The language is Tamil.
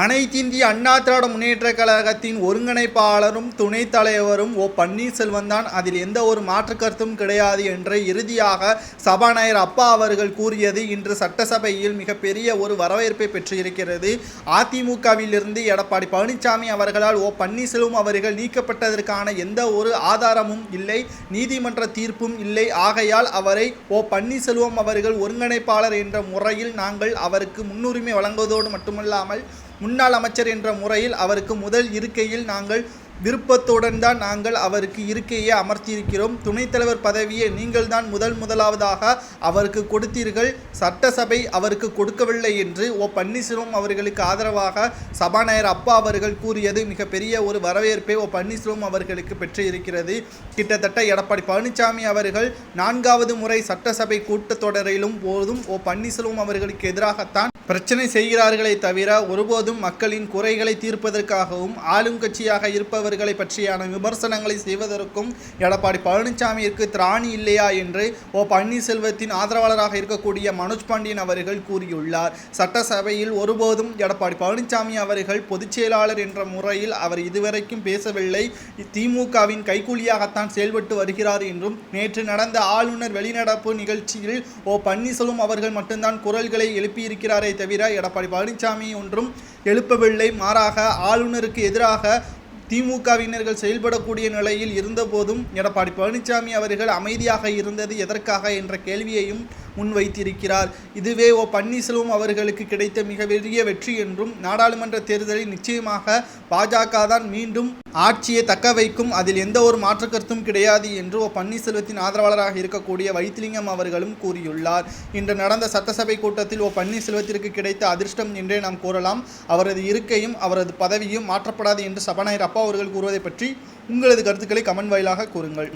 அனைத்திந்திய அண்ணா திராவிட முன்னேற்றக் கழகத்தின் ஒருங்கிணைப்பாளரும் துணைத் தலைவரும் பன்னீர்செல்வம் தான். அதில் எந்த ஒரு மாற்று கருத்தும் கிடையாது என்று இறுதியாக சபாநாயகர் அப்பா அவர்கள் கூறியது இன்று சட்டசபையில் மிகப்பெரிய ஒரு வரவேற்பை பெற்றிருக்கிறது. அதிமுகவிலிருந்து எடப்பாடி பழனிசாமி அவர்களால் பன்னீர்செல்வம் அவர்கள் நீக்கப்பட்டதற்கான எந்த ஒரு ஆதாரமும் இல்லை, நீதிமன்ற தீர்ப்பும் இல்லை. ஆகையால் அவரை பன்னீர்செல்வம் அவர்கள் ஒருங்கிணைப்பாளர் என்ற முறையில் நாங்கள் அவருக்கு முன்னுரிமை வழங்குவதோடு மட்டுமல்லாமல் முன்னாள் அமைச்சர் என்ற முறையில் அவருக்கு முதல் இருக்கையில் நாங்கள் விருப்பத்துடன் தான் நாங்கள் அவருக்கு இருக்கையை அமர்த்தியிருக்கிறோம். துணைத் தலைவர் பதவியை நீங்கள் தான் முதலாவதாக அவருக்கு கொடுத்தீர்கள், சட்டசபை அவருக்கு கொடுக்கவில்லை என்று பன்னீர்செல்வம் அவர்களுக்கு ஆதரவாக சபாநாயகர் அப்பா அவர்கள் கூறியது மிகப்பெரிய ஒரு வரவேற்பை பன்னீர்செல்வம் அவர்களுக்கு பெற்றிருக்கிறது. கிட்டத்தட்ட எடப்பாடி பழனிசாமி அவர்கள் 4வது முறை சட்டசபை கூட்டத்தொடரிலும் போதும் பன்னீர்செல்வம் அவர்களுக்கு எதிராகத்தான் பிரச்சனை செய்கிறார்களே தவிர ஒருபோதும் மக்களின் குறைகளை தீர்ப்பதற்காகவும் ஆளும் கட்சியாக இருப்பவர்களை பற்றியான விமர்சனங்களை செய்வதற்கும் எடப்பாடி பழனிசாமியிற்கு திராணி இல்லையா என்று பன்னீர்செல்வத்தின் ஆதரவாளராக இருக்கக்கூடிய மனோஜ் பாண்டியன் அவர்கள் கூறியுள்ளார். சட்டசபையில் ஒருபோதும் எடப்பாடி பழனிசாமி அவர்கள் பொதுச் செயலாளர் என்ற முறையில் அவர் இதுவரைக்கும் பேசவில்லை, திமுகவின் கைக்கூலியாகத்தான் செயல்பட்டு வருகிறார் என்றும் நேற்று நடந்த ஆளுநர் வெளிநடப்பு நிகழ்ச்சியில் பன்னீர்செல்வம் அவர்கள் மட்டும்தான் குரல்களை எழுப்பியிருக்கிறாரே தவிர எடப்பாடி பழனிசாமி ஒன்றும் எழுப்பவில்லை. மாறாக ஆளுநருக்கு எதிராக திமுகவினர்கள் செயல்படக்கூடிய நிலையில் இருந்தபோதும் எடப்பாடி பழனிசாமி அவர்கள் அமைதியாக இருந்தது எதற்காக என்ற கேள்வியையும் முன்வைத்திருக்கிறார். இதுவே பன்னீர்செல்வம் அவர்களுக்கு கிடைத்த மிகப்பெரிய வெற்றி என்றும் நாடாளுமன்ற தேர்தலில் நிச்சயமாக பாஜக தான் மீண்டும் ஆட்சியை தக்க வைக்கும், அதில் எந்த ஒரு மாற்று கருத்தும் கிடையாது என்று பன்னீர்செல்வத்தின் ஆதரவாளராக இருக்கக்கூடிய வைத்திலிங்கம் அவர்களும் கூறியுள்ளார். இன்று நடந்த சட்டசபை கூட்டத்தில் பன்னீர்செல்வத்திற்கு கிடைத்த அதிர்ஷ்டம் என்றே நாம் கூறலாம். அவரது இருக்கையும் அவரது பதவியும் மாற்றப்படாது என்று சபாநாயகர் அப்பா அவர்கள் கூறுவதை பற்றி உங்களது கருத்துக்களை கமெண்ட் வாயிலாக கூறுங்கள்.